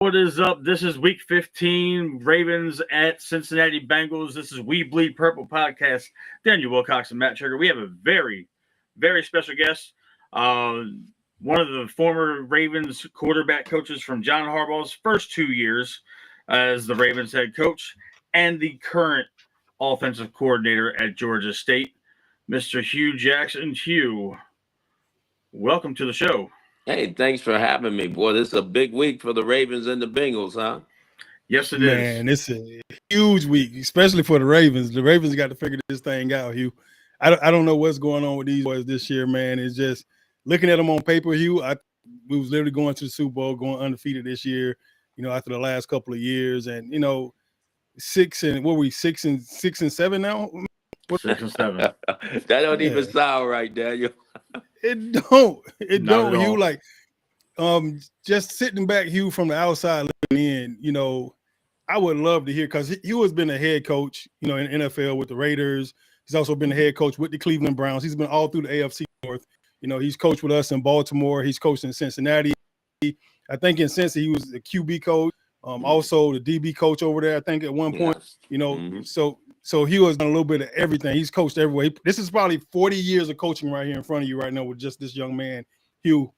What is up? This is week 15, Ravens at Cincinnati Bengals. This is We Bleed Purple podcast. Daniel Wilcox and Matt Trigger. We have a very, very special guest. Uh, One of the former Ravens quarterback coaches from John Harbaugh's first 2 years as the Ravens head coach, and the current offensive coordinator at Georgia State, Mr. Hugh Jackson. Hugh, welcome to the show. Hey, thanks for having me. Boy, this is a big week for the Ravens and the Bengals, huh? Yes, it is. Man, it's a huge week, especially for the Ravens. The Ravens got to figure this thing out, Hugh. I don't know what's going on with these boys this year, man. It's just looking at them on paper, Hugh. We was literally going to the Super Bowl, going undefeated this year. After the last couple of years, and 6-7 now. 6-7. That don't even sound right, Daniel. It don't. It Not don't, at Hugh. all. Like, just sitting back, Hugh, from the outside looking in, I would love to hear, because Hugh has been a head coach, in the NFL with the Raiders. He's also been a head coach with the Cleveland Browns. He's been all through the AFC North. He's coached with us in Baltimore. He's coached in Cincinnati. I think in Cincinnati he was the QB coach, also the DB coach over there, I think, at one point. Yes. So Hugh has done a little bit of everything. He's coached everywhere. This is probably 40 years of coaching right here in front of you right now with just this young man, Hugh,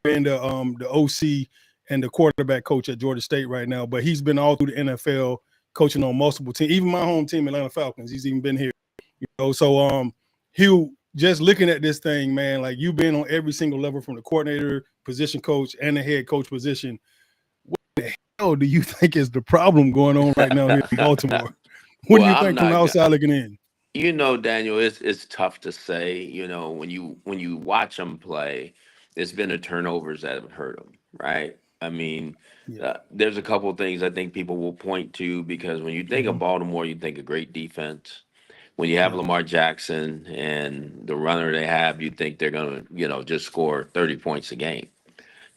being the OC and the quarterback coach at Georgia State right now. But he's been all through the NFL, coaching on multiple teams, even my home team, Atlanta Falcons. He's even been here. So Hugh, just looking at this thing, man, like, you've been on every single level, from the coordinator, position coach, and the head coach position. What the hell do you think is the problem going on right now here in Baltimore? What do you think from outside looking in? Daniel, it's tough to say. When you watch them play, it's been the turnovers that have hurt them, right? I mean, there's a couple of things I think people will point to, because when you think of Baltimore, you think of great defense. When you have Lamar Jackson and the runner they have, you think they're going to, just score 30 points a game.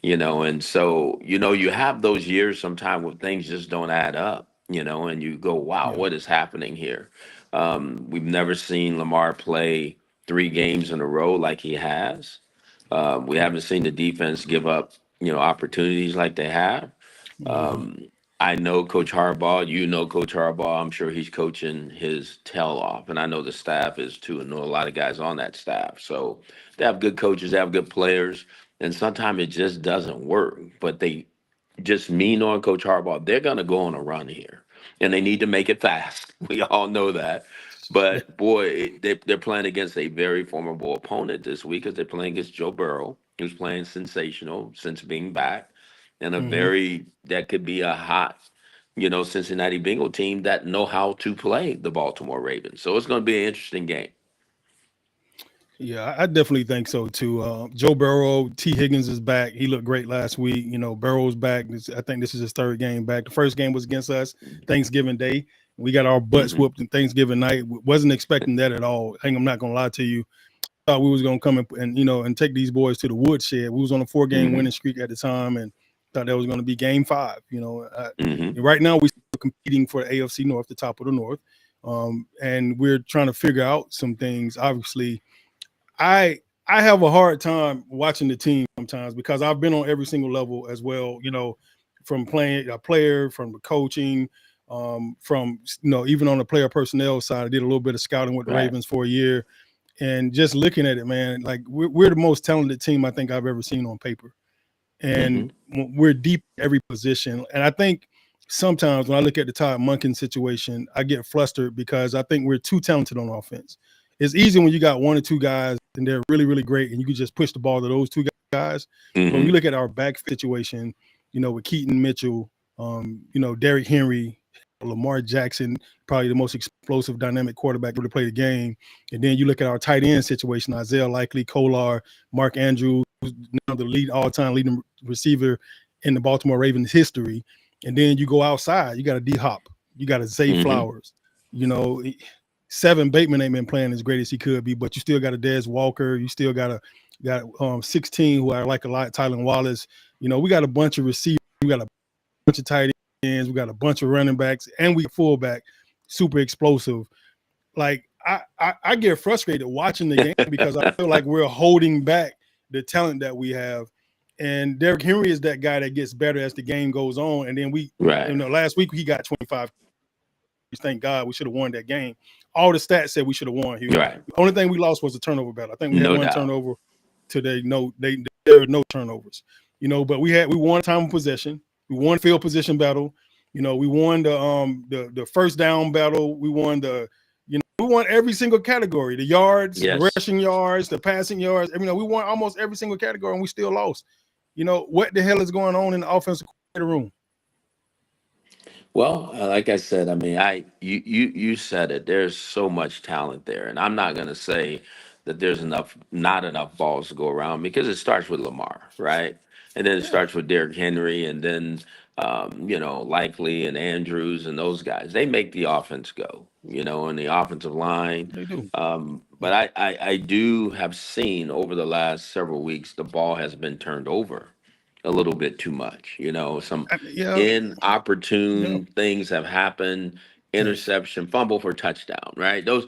And so, you have those years sometimes where things just don't add up, and you go, wow, what is happening here? We've never seen Lamar play 3 games in a row like he has. We haven't seen the defense give up, opportunities like they have. I know Coach Harbaugh, Coach Harbaugh, I'm sure he's coaching his tail off. And I know the staff is too, and know a lot of guys on that staff. So they have good coaches, they have good players. And sometimes it just doesn't work. But they just, me knowing Coach Harbaugh, they're going to go on a run here. And they need to make it fast. We all know that. But, boy, they're playing against a very formidable opponent this week, because they're playing against Joe Burrow, who's playing sensational since being back. And that could be a hot, Cincinnati Bengal team that know how to play the Baltimore Ravens. So it's going to be an interesting game. Yeah, I definitely think so too. Joe Burrow, T. Higgins is back. He looked great last week. Burrow's back. I think this is his 3rd game back. The first game was against us Thanksgiving Day. We got our butts whooped on Thanksgiving night. Wasn't expecting that at all. I'm not gonna lie to you. Thought we was gonna come and take these boys to the woodshed. We was on a 4-game winning streak at the time, and thought that was going to be game 5. Right now we're still competing for the AFC North, the top of the North, and we're trying to figure out some things. Obviously, I have a hard time watching the team sometimes, because I've been on every single level as well. From playing a player, from the coaching, from even on the player personnel side. I did a little bit of scouting with the Ravens for a year, and just looking at it, man, like, we're the most talented team I think I've ever seen on paper. And we're deep in every position. And I think sometimes when I look at the Todd Monken situation, I get flustered, because I think we're too talented on offense. It's easy when you got 1 or 2 guys and they're really, really great, and you can just push the ball to those 2 guys. When you look at our back situation, with Keaton Mitchell, Derrick Henry, Lamar Jackson, probably the most explosive, dynamic quarterback to play the game. And then you look at our tight end situation, Isaiah Likely, Kolar, Mark Andrews, now the all-time leading receiver in the Baltimore Ravens history. And then you go outside, you got a D-Hop, you got a Zay Flowers. Seven Bateman ain't been playing as great as he could be, but you still got a Dez Walker, you still got 16, who I like a lot, Tylan Wallace. We got a bunch of receivers, we got a bunch of tight ends, we got a bunch of running backs, and we fullback, super explosive. Like, I get frustrated watching the game, because I feel like we're holding back the talent that we have. And Derrick Henry is that guy that gets better as the game goes on. And then Right. last week he got 25. Thank God we should have won that game. All the stats said we should have won. Hugh. Right. The only thing we lost was the turnover battle. I think we had No one doubt. turnover today. No, there were no turnovers. But we won time of possession. We won field position battle. We won the first down battle. We won we won every single category. The yards, the Yes. rushing yards, the passing yards. We won almost every single category, and we still lost. What the hell is going on in the offensive room? Well, like I said, I mean, you said it. There's so much talent there, and I'm not gonna say that there's not enough balls to go around because it starts with Lamar, right? And then it Yeah, starts with Derrick Henry, and then Likely and Andrews and those guys. They make the offense go, and the offensive line. they do. But I do have seen over the last several weeks the ball has been turned over a little bit too much. Some Yeah, yeah, inopportune things have happened. yes, Interception, fumble for touchdown, right? Those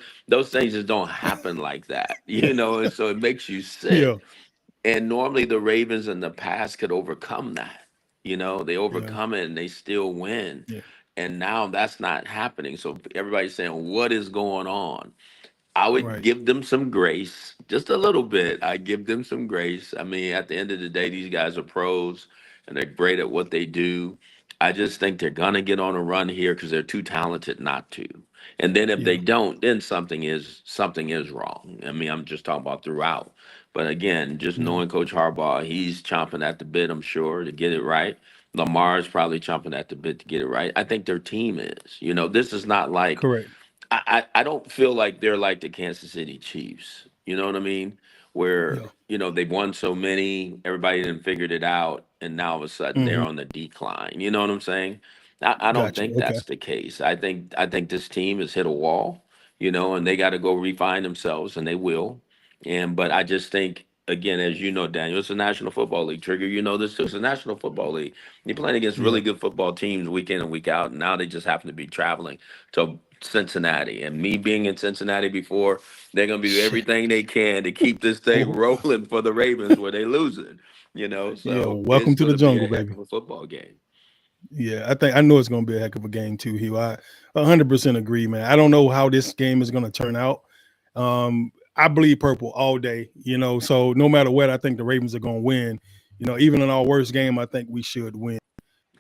things just don't happen like that, and so it makes you yeah, sick. And normally the Ravens in the past could overcome that. They yeah, overcome it and they still win. yeah. And now that's not happening. So everybody's saying, what is going on? I would Right. give them some grace, just a little bit. I give them some grace. I mean, at the end of the day, these guys are pros and they're great at what they do. I just think they're gonna get on a run here because they're too talented not to. And then if they Yeah. don't, then something is wrong. I mean, I'm just talking about throughout. But again, just Yeah. knowing Coach Harbaugh, he's chomping at the bit, I'm sure, to get it right. Lamar's probably chomping at the bit to get it right. I think their team is. This is not like Correct. I don't feel like they're like the Kansas City Chiefs. You know what I mean? Where, Yeah. they've won so many, everybody done figured it out, and now all of a sudden they're Hmm. on the decline. You know what I'm saying? I don't Gotcha. think Okay. that's the case. I think this team has hit a wall, and they got to go refine themselves, and they will. But I just think, again, as you know, Daniel, it's a National Football League. Trigger, you know this too. It's a National Football League. You're playing against Yeah. really good football teams week in and week out, and now they just happen to be traveling to Cincinnati. And me being in Cincinnati before, they're gonna do everything they can to keep this thing rolling for the Ravens where they lose it. Yeah. So it's Welcome to the gonna be a jungle, heck baby. of a football game. Yeah. I know it's going to be a heck of a game too, Hugh. I 100% agree, man. I don't know how this game is going to turn out. I bleed purple all day, so no matter what, I think the Ravens are going to win. Even in our worst game, I think we should win.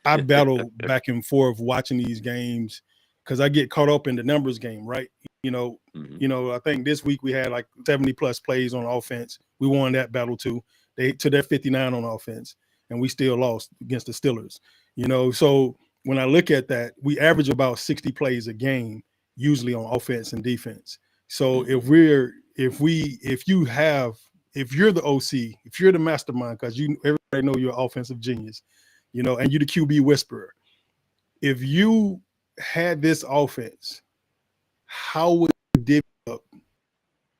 I battle back and forth watching these games because I get caught up in the numbers game, right? You know, Mhm. I think this week we had like 70 plus plays on offense. We won that battle too. They to their 59 on offense, and we still lost against the Steelers. So when I look at that, we average about 60 plays a game, usually on offense and defense. So Mhm. if you're the OC, if you're the mastermind, because everybody know you're an offensive genius, and you the QB whisperer. If you had this offense, how would you divvy up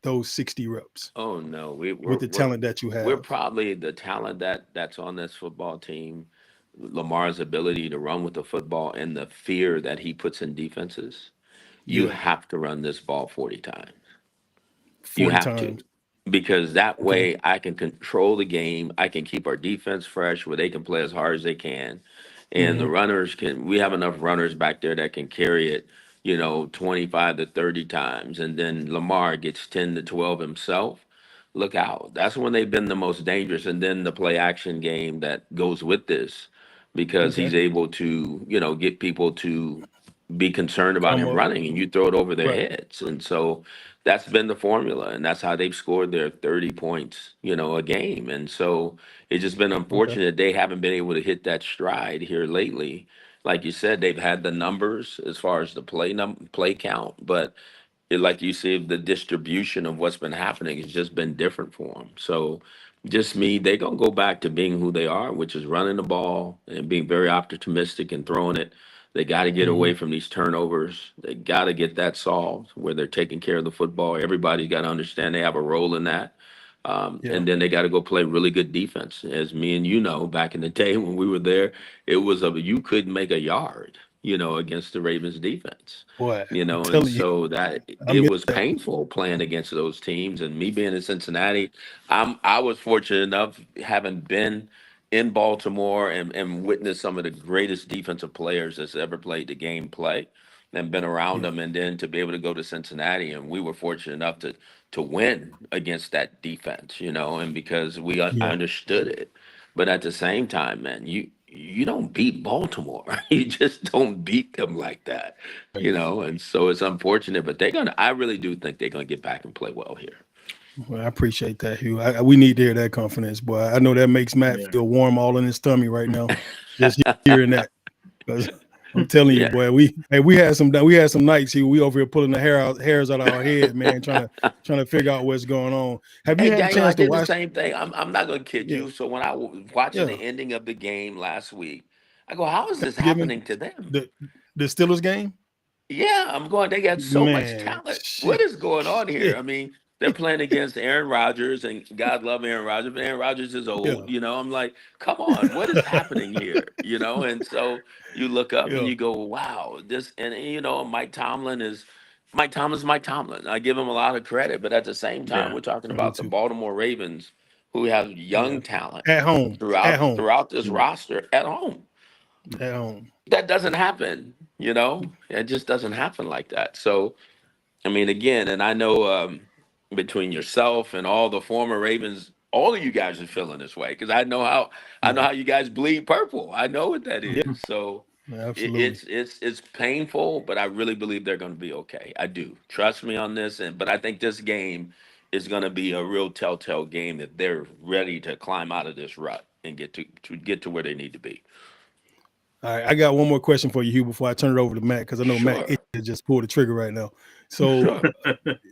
those 60 reps Oh no, we, with we're the we're talent that you we're have? probably the talent that's on this football team. Lamar's ability to run with the football and the fear that he puts in defenses. You Yeah, have to run this ball 40 times. You 40 have to, times. because that Okay. way I can control the game. I can keep our defense fresh where they can play as hard as they can. And Hmm. the runners we have enough runners back there that can carry it, 25 to 30 times. And then Lamar gets 10 to 12 himself. Look out. That's when they've been the most dangerous. And then the play action game that goes with this, because Okay. he's able to, get people to be concerned about Come him up. running and you throw it over their Right. heads. And so that's been the formula, and that's how they've scored their 30 points, a game. And so it's just been Okay. unfortunate they haven't been able to hit that stride here lately. Like you said, they've had the numbers as far as the play count, but like you said, the distribution of what's been happening has just been different for them. So just me, they gonna go back to being who they are, which is running the ball and being very optimistic and throwing it. They got to get Hmm. away from these turnovers. They got to get that solved where they're taking care of the football. Everybody's got to understand they have a role in that. Yeah. And then they got to go play really good defense. As me and back in the day when we were there, you couldn't make a yard, against the Ravens defense, Boy, I'm and telling you, so that I it miss was that. painful playing against those teams. And me being in Cincinnati, I was fortunate enough having been in Baltimore and witnessed some of the greatest defensive players that's ever played the game play and been around Yeah. them, and then to be able to go to Cincinnati, and we were fortunate enough to win against that defense, and because I Yeah. understood it. But at the same time, man, you don't beat Baltimore. You just don't beat them like that, Right. and so it's unfortunate, but I really do think they're gonna get back and play well here. Well, I appreciate that, Hugh. We need to hear that confidence, boy. I know that makes Matt Yeah. feel warm all in his tummy right now, just hearing that. Because I'm telling you, Yeah. boy, we had some nights here. We over here pulling the hairs out of our head, man, trying to figure out what's going on. Have you Hey, had a Daniel, I chance to did the watch? same thing. I'm not gonna kid Yeah, you. So when I was watching the yeah. ending of the game last week, I go, "How is this Thanksgiving, happening to them?" the Steelers game, Yeah, I'm going. They got so much man. talent. What Shit, is going on here? shit. I mean, they're playing against Aaron Rodgers, and God love Aaron Rodgers, but Aaron Rodgers is old. Yeah, I'm like, come on, what is happening here? And so you look up and yeah, you go, wow, this, and Mike Tomlin's Mike Tomlin. I give him a lot of credit, but at the same time, Yeah. we're talking I do about the too. Baltimore Ravens, who have Yeah, young talent at home, throughout this Yeah, roster at home. at home. That doesn't happen. It just doesn't happen like that. So I mean, again, and I know between yourself and all the former Ravens, all of you guys are feeling this way because I know Yeah, how you guys bleed purple. I know what that yeah, is. So absolutely. it's painful, but I really believe they're going to be okay. I do. Trust me on this, but I think this game is going to be a real telltale game that they're ready to climb out of this rut and get to where they need to be. All right, I got one more question for you, Hugh, before I turn it over to Matt, because I know Matt Sure, just pulled the trigger right now. So sure.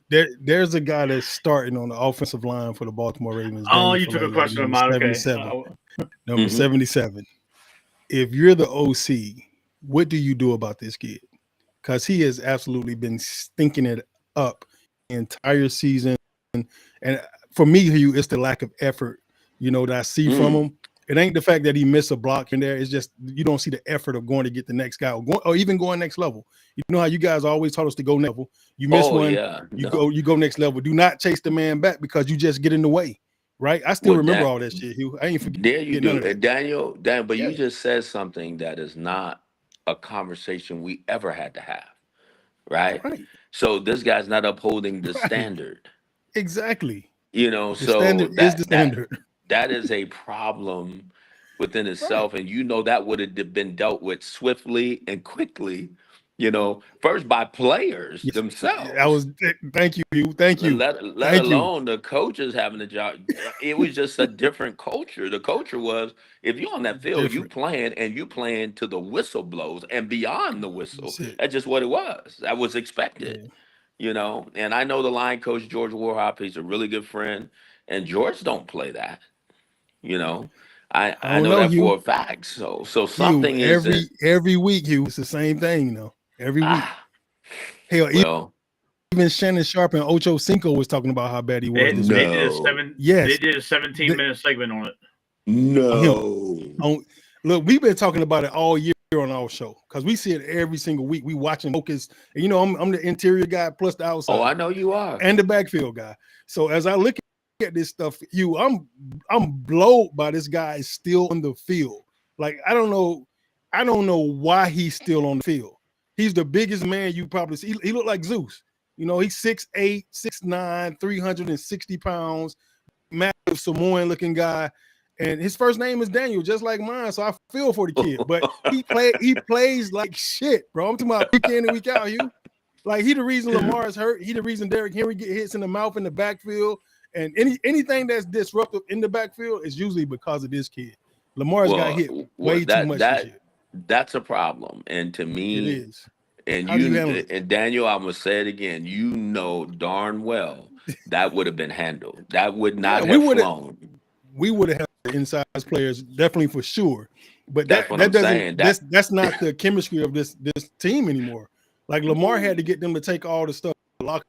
there's a guy that's starting on the offensive line for the Baltimore Ravens, Oh, Daniel you took a Falele, question of number mine. Okay. 77. Number Hmm. 77. If you're the OC, what do you do about this kid? Because he has absolutely been stinking it up the entire season. And for me, Hugh, it's the lack of effort, that I see from Mm. him. It ain't the fact that he missed a block in there. It's just you don't see the effort of going to get the next guy or even going next level. You know how you guys always taught us to go next level. You miss Oh one, yeah, you no. go next level. Do not chase the man back because you just get in the way. Right? I still Well, remember that all that shit, Hugh. I ain't forget there you none do, of that. and Daniel, but Yeah. you just said something that is not a conversation we ever had to have, right? Right. So this guy's not upholding the Right. standard, Exactly. The So standard is the that standard. that is a problem within Right. itself, and that would have been dealt with swiftly and quickly, first by players Yes. I themselves. was thank you, Hugh. Thank you. Let Thank you. alone the coaches having a job. It was just a different culture. The culture was if you're on that field, you Different. playing and you playing to the whistle blows and beyond the whistle. That's it. That's just what it was. That was expected, Yeah. And I know the line coach George Warhop, he's a really good friend, and George don't play that, you know. I I don't know know, that for Hugh. a fact. So Hugh, something isn't every week, Hugh, it's the same thing, every week. ah Hell, well even Shannon Sharp and Ocho Cinco was talking about how bad he was this They week. did a no seven. They Yes. did a 17-minute segment on it. On him. no. Look, we've been talking about it all year on our show because we see it every single week. We watching focus. And, I'm the interior guy plus the Oh, outside I know you are. and the backfield guy. So as I look at this stuff, Hugh, I'm blown by this guy is still on the field. Like I don't know why he's still on the field. He's the biggest man you probably see. He looked like Zeus. He's 6'8", 6'9", 360 pounds, massive Samoan looking guy. And his first name is Daniel, just like mine. So I feel for the kid. But he plays like shit, bro. I'm talking about week in and week out, Hugh. Like he the reason Lamar is hurt. He the reason Derrick Henry get hits in the mouth in the backfield. And anything that's disruptive in the backfield is usually because of this kid. Lamar's got hit Well, way too much this year. that's a problem, and to It me, is. How do you handle it? and Daniel, I'm gonna say it again. You know darn well that would have been handled. That would Yeah, not have flown. we would have had the inside players definitely for sure. But That's what that I'm doesn't saying. that's not the chemistry of this team anymore. Like Lamar had to get them to take all the stuff in the locker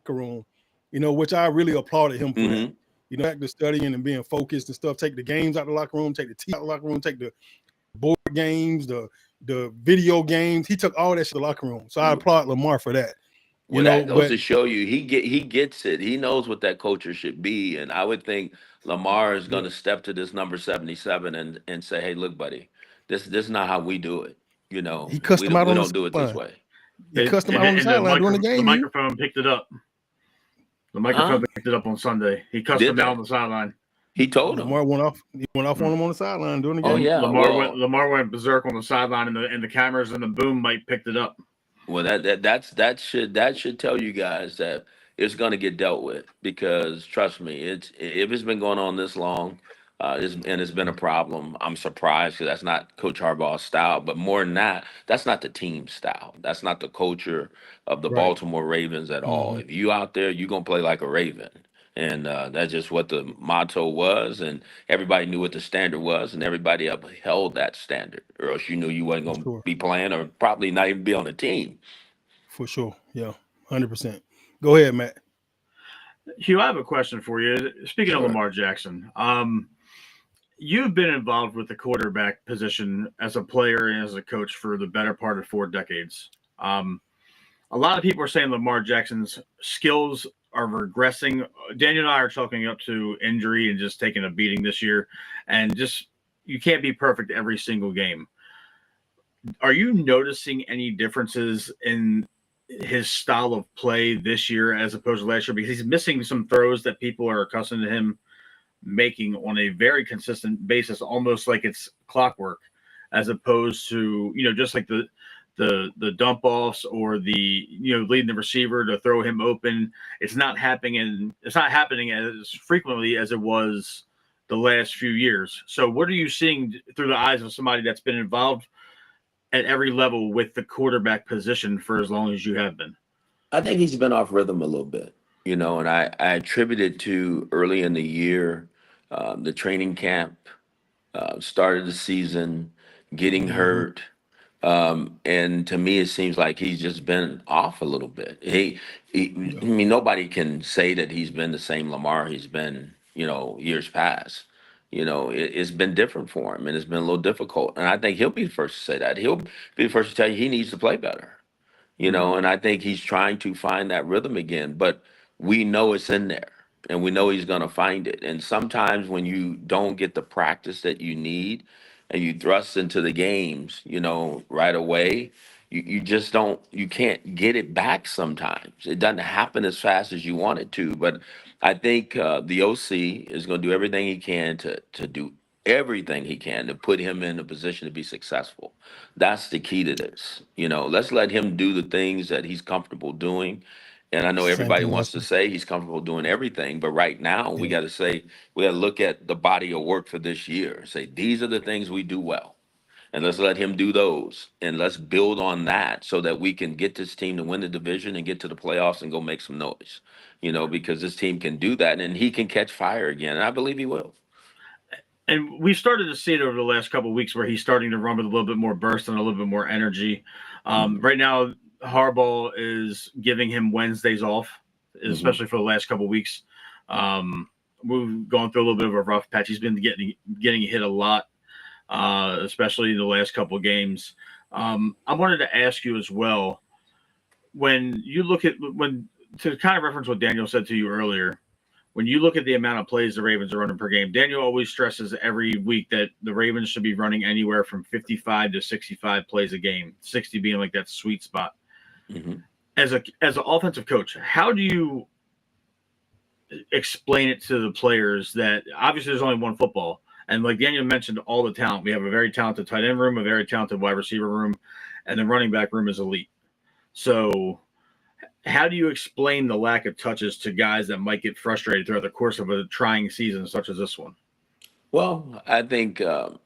room, which I really applauded him for that. Back to studying and being focused and stuff. Take the games out of the locker room, take the tea out of the locker room, take the board games, the video games. He took all that shit to the locker room. So I applaud Lamar for that. Well, that goes to show you he gets it. He knows what that culture should be, and I would think Lamar is going Yeah. to step to this number 77 and say, "Hey, look, buddy, this is not how we do it. You know, He cussed him out we on the don't do it this sideline. way." He cussed him out on the And the sideline during the the game. microphone picked it up. The Huh? microphone picked it up on Sunday. He cussed Did him out they? on the sideline. He told him. Lamar went off. He went off on him on the sideline during the Oh game. yeah. Well, Lamar went berserk on the sideline, and the cameras and the boom mic picked it up. well, that should tell you guys that it's going to get dealt with because trust me, it's if it's been going on this long, it's been a problem. I'm surprised because that's not Coach Harbaugh's style. But more than that, that's not the team style. That's not the culture of the Right. Baltimore Ravens at all. Hmm. If you out there, you gonna play like a Raven. And that's just what the motto was, and everybody knew what the standard was, and everybody upheld that standard, or else you knew you wasn't For going to sure. be playing, or probably not even be on the team. For sure. Yeah. 100%. Go ahead, Matt. Hugh, I have a question for you. Speaking of Sure. Lamar Jackson, you've been involved with the quarterback position as a player and as a coach for the better part of 4 decades. A lot of people are saying Lamar Jackson's skills are regressing. Daniel and I are chalking up to injury and just taking a beating this year, and just you can't be perfect every single game. Are you noticing any differences in his style of play this year as opposed to last year? Because he's missing some throws that people are accustomed to him making on a very consistent basis, almost like it's clockwork, as opposed to just like the dump offs or the leading the receiver to throw him open. It's not happening as frequently as it was the last few years. So what are you seeing through the eyes of somebody that's been involved at every level with the quarterback position for as long as you have been? I think he's been off rhythm a little bit, and I attribute it to early in the year, the training camp, started the season, getting Hmm. hurt. And to me, it seems like he's just been off a little bit. Yeah. I mean, nobody can say that he's been the same Lamar he's been, years past. It's been different for him, and it's been a little difficult. And I think he'll be the first to say that. He'll be the first to tell you he needs to play better. Mm-hmm. And I think he's trying to find that rhythm again, but we know it's in there and we know he's going to find it. And sometimes when you don't get the practice that you need and you thrust into the games, right away, you just you can't get it back sometimes. It doesn't happen as fast as you want it to. But I think the OC is going to do everything he can to do everything he can to put him in a position to be successful. That's the key to this. Let's let him do the things that he's comfortable doing. And I know Same everybody thing I wants to said. say he's comfortable doing everything, but right now Yeah. we got to look at the body of work for this year. Say these are the things we do well, and let's let him do those, and let's build on that so that we can get this team to win the division and get to the playoffs and go make some noise. Because this team can do that, and he can catch fire again, and I believe he will. And we started to see it over the last couple of weeks where he's starting to run with a little bit more burst and a little bit more energy. Hmm. Right now, Harbaugh is giving him Wednesdays off, Hmm. especially for the last couple of weeks. We've gone through a little bit of a rough patch. He's been getting hit a lot, especially in the last couple of games. I wanted to ask you as well, when you look at to kind of reference what Daniel said to you earlier, when you look at the amount of plays the Ravens are running per game, Daniel always stresses every week that the Ravens should be running anywhere from 55 to 65 plays a game, 60 being like that sweet spot. Hmm. As an offensive coach, how do you explain it to the players that obviously there's only one football? And like Daniel mentioned, all the talent. We have a very talented tight end room, a very talented wide receiver room, and the running back room is elite. So how do you explain the lack of touches to guys that might get frustrated throughout the course of a trying season such as this one? Well, I think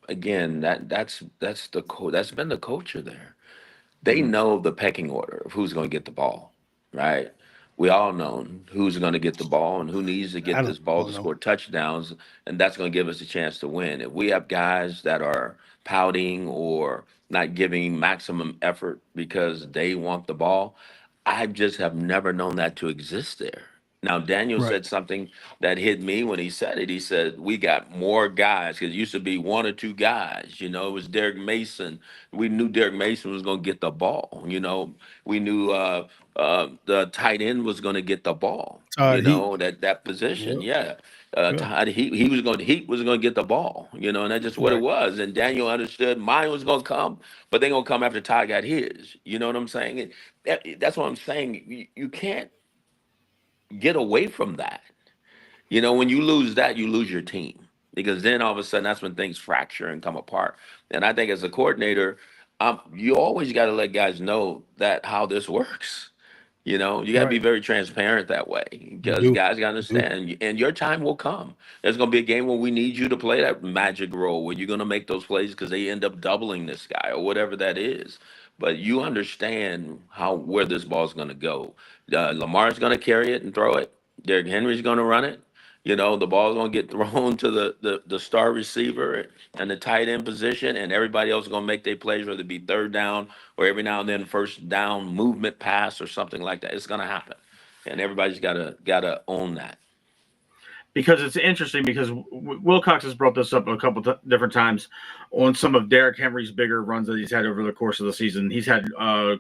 again that's been the culture there. They Mm-hmm. know the pecking order of who's going to get the ball, right? We all know who's going to get the ball and who needs to I get don't, this ball don't to know. score touchdowns, and that's going to give us a chance to win. If we have guys that are pouting or not giving maximum effort because they want the ball, I just have never known that to exist there. Now, Daniel Right. said something that hit me when he said it. He said, we got more guys because it used to be one or two guys. It was Derek Mason. We knew Derek Mason was going to get the ball. We knew the tight end was going to get the ball, Todd Heat. that position. Yep. Yeah. Todd he was going to get the ball, and that's just what it Right. was. And Daniel understood mine was going to come, but they're going to come after Todd got his. You know what I'm saying? And that's what I'm saying. You can't get away from that. When you lose that, you lose your team, because then all of a sudden that's when things fracture and come apart. And I think as a coordinator, you always got to let guys know that how this works. You got to be Right. very transparent that way, You because do. guys got to You do. understand, and your time will come. There's going to be a game where we need you to play that magic role where you're going to make those plays because they end up doubling this guy or whatever that is. But you understand where this ball's going to go. Lamar's going to carry it and throw it. Derrick Henry's going to run it. The ball's going to get thrown to the star receiver and the tight end position, and everybody else is going to make their plays, whether it be third down or every now and then first down movement pass or something like that. It's going to happen, and everybody's got to own that. Because it's interesting because Wilcox has brought this up a couple different times on some of Derrick Henry's bigger runs that he's had over the course of the season. He's had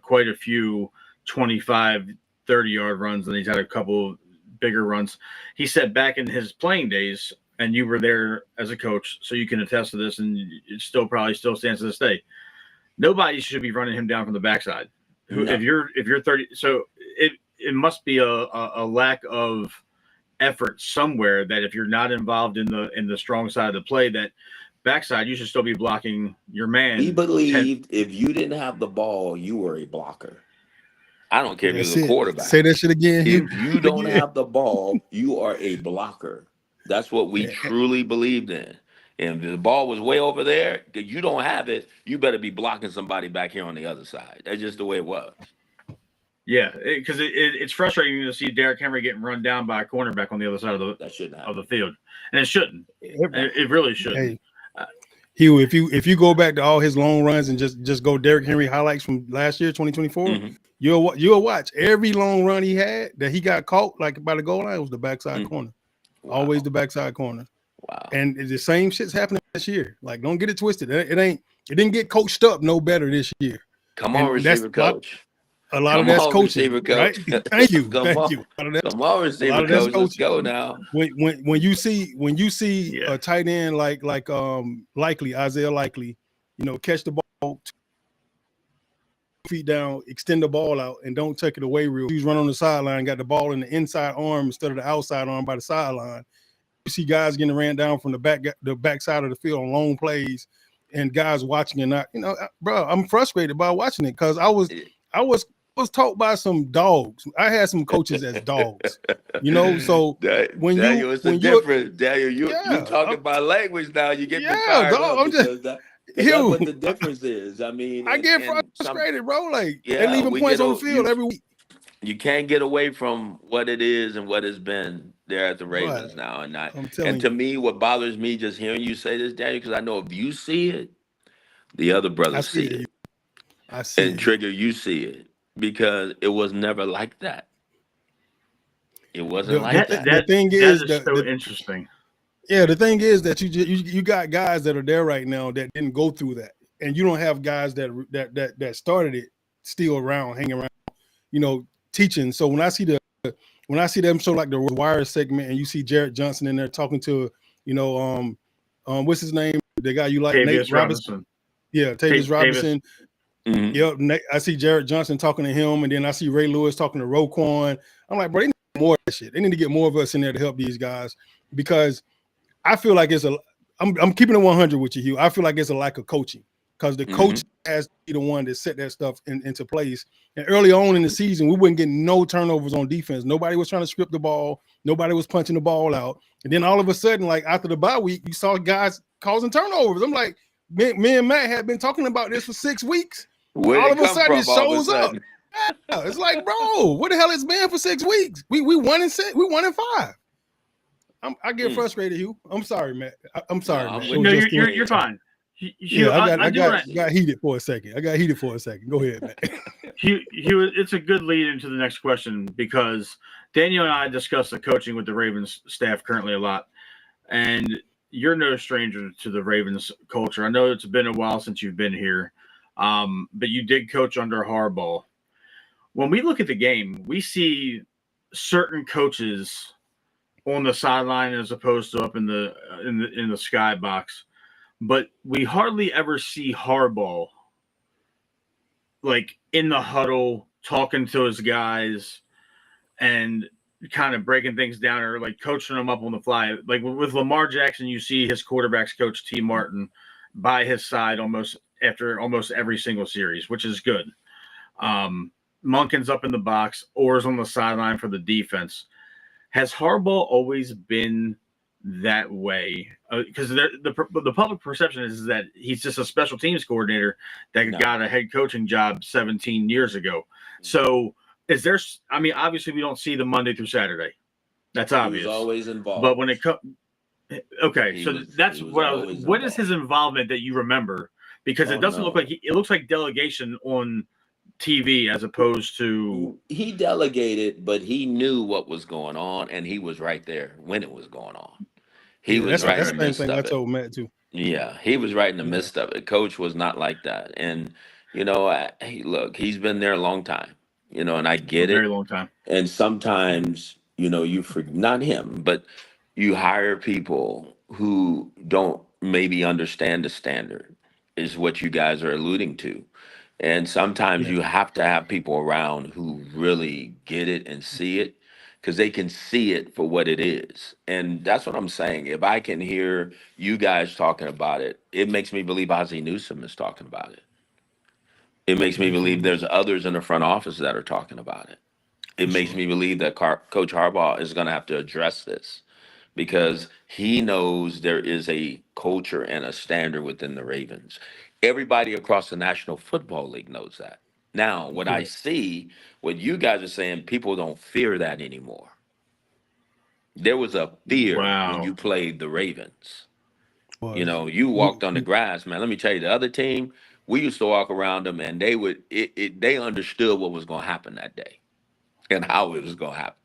quite a few 25, 30-yard runs, and he's had a couple bigger runs. He said back in his playing days, and you were there as a coach, so you can attest to this, and it probably still stands to this day. Nobody should be running him down from the backside. No. If you're 30, so it must be a lack of effort somewhere, that if you're not involved in the strong side of the play, that backside you should still be blocking your man. We believed if you didn't have the ball, you were a blocker. I don't care if you're a quarterback. Say that shit again. If you don't have the ball, you are a blocker. That's what we truly believed in. And if the ball was way over there, you don't have it, you better be blocking somebody back here on the other side. That's just the way it was. Yeah, because it's frustrating to see Derrick Henry getting run down by a cornerback on the other side of the field, and it shouldn't. It really shouldn't. Hey, Hugh, if you go back to all his long runs and just go Derrick Henry highlights from last year, 2024, you'll watch every long run he had that he got caught like by the goal line was the backside corner, always the backside corner. Wow. And the same shit's happening this year. Like, don't get it twisted. It didn't get coached up no better this year. Come on, receiver coach. A lot of that's coaching, right? Thank you. Come on, receiver coach. Let's go now. When you see a tight end like Isaiah Likely, catch the ball 2 feet down, extend the ball out, and don't take it away real. He's run on the sideline, got the ball in the inside arm instead of the outside arm by the sideline. You see guys getting ran down from the back side of the field on long plays, and guys watching and not, bro. I'm frustrated by watching it because I was taught by some dogs. I had some coaches as dogs, So Daniel, it's different. Daniel, you're talking about language now. You get fired up because that's what the difference is. I mean, I get frustrated, bro. Like they're leaving points on the field every week. You can't get away from what it is and what has been there at the Ravens now. And to me, what bothers me just hearing you say this, Daniel, because I know if you see it, the other brothers see it. I see it. And Trigger, you see it. Because it was never like that. It wasn't like that. The thing is so interesting. Yeah, the thing is that you got guys that are there right now that didn't go through that, and you don't have guys that started it still around, hanging around, teaching. So when I see them show like the Wire segment, and you see Jarrett Johnson in there talking to what's his name, the guy you like, Nate Robinson. Yeah, Tavis Robinson. Mm-hmm. Yep, I see Jarrett Johnson talking to him, and then I see Ray Lewis talking to Roquan. I'm like, bro, they need more of that shit. They need to get more of us in there to help these guys, because I feel like I'm keeping it 100 with you, Hugh. I feel like it's a lack of coaching, because the coach has to be the one to set that stuff into place. And early on in the season, we weren't getting no turnovers on defense. Nobody was trying to script the ball. Nobody was punching the ball out. And then all of a sudden, like after the bye week, you saw guys causing turnovers. I'm like, me and Matt had been talking about this for 6 weeks. All of a sudden, it shows up. Yeah, it's like, bro, what the hell it's been for 6 weeks? We 1-6, we 1-5. I get frustrated, Hugh. I'm sorry, Matt. I'm sorry, man. No, you're fine. I got heated for a second. Go ahead, Matt. It's a good lead into the next question, because Daniel and I discussed the coaching with the Ravens staff currently a lot, and you're no stranger to the Ravens culture. I know it's been a while since you've been here. But you did coach under on the sideline as opposed to up in the skybox. But we hardly ever see Harbaugh like in the huddle talking to his guys and kind of breaking things down or like coaching them up on the fly. Like with Lamar Jackson, you see his quarterbacks coach T. Martin by his side almost after almost every single series, which is good. Monken's up in the box, Orr's on the sideline for the defense. Has Harbaugh always been that way? Because the public perception is that he's just a special teams coordinator that got a head coaching job 17 years ago. So is there? I mean, obviously we don't see the Monday through Saturday. That's obvious. He was always involved. But when it comes, okay, that's what I was. What is his involvement that you remember? Because it doesn't look like it looks like delegation on TV as opposed to he delegated, but he knew what was going on, and he was right there when it was going on. He was right in the midst of it. That's the same thing I told Matt too. Yeah, he was right in the midst of it. Coach was not like that, and look, he's been there a long time, and I get it. Very long time. And sometimes, you not him, but you hire people who don't maybe understand the standard, is what you guys are alluding to. And sometimes you have to have people around who really get it and see it because they can see it for what it is. And that's what I'm saying. If I can hear you guys talking about it, it makes me believe Ozzie Newsome is talking about it. It makes me believe there's others in the front office that are talking about it. It makes me believe that Coach Harbaugh is going to have to address this because he knows there is a culture and a standard within the Ravens. Everybody across the National Football League knows that. Now, what I see, what you guys are saying, people don't fear that anymore. There was a fear when you played the Ravens. You walked on the grass, man. Let me tell you, the other team, we used to walk around them, and they understood what was going to happen that day and how it was going to happen.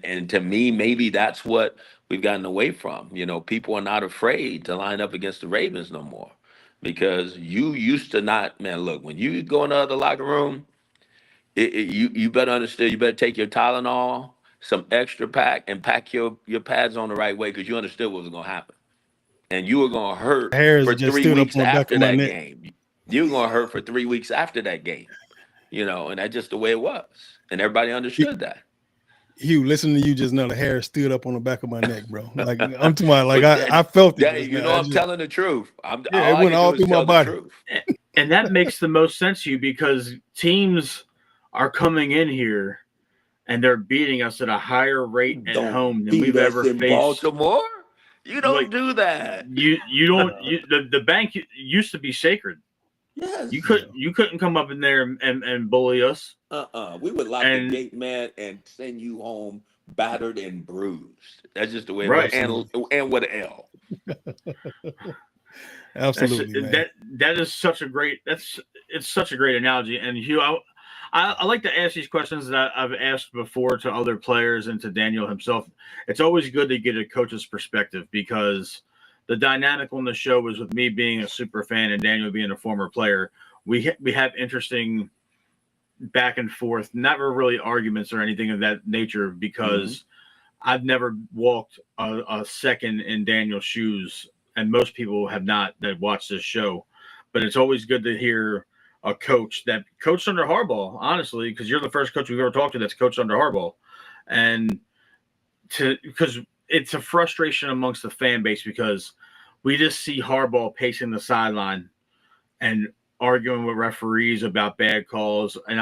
And to me, maybe that's what we've gotten away from. People are not afraid to line up against the Ravens no more because you used to not, man, look, when you go in the other locker room, you better understand, you better take your Tylenol, some extra pack, and pack your pads on the right way because you understood what was going to happen. And you were going to hurt for 3 weeks after that game. You were going to hurt for 3 weeks after that game. And that's just the way it was. And everybody understood that. Hugh, listening to you just now, the hair stood up on the back of my neck, bro. Like I'm too much. Like I felt it. I'm telling the truth. It went all through my body. And that makes the most sense to you because teams are coming in here and they're beating us at a higher rate at home than we've ever faced. Baltimore? You don't do that. You don't. The bank used to be sacred. Yes. You couldn't come up in there and bully us. We would lock the gate, man, and send you home battered and bruised. That's just the way it was. And with an L. Absolutely, man. That is such a great it's such a great analogy. And Hugh, I like to ask these questions that I've asked before to other players and to Daniel himself. It's always good to get a coach's perspective because the dynamic on the show was with me being a super fan and Daniel being a former player. We have interesting back and forth, never really arguments or anything of that nature because I've never walked a second in Daniel's shoes, and most people have not that watch this show. But it's always good to hear a coach that coached under Harbaugh, honestly, because you're the first coach we've ever talked to that's coached under Harbaugh. And because it's a frustration amongst the fan base because we just see Harbaugh pacing the sideline and arguing with referees about bad calls. And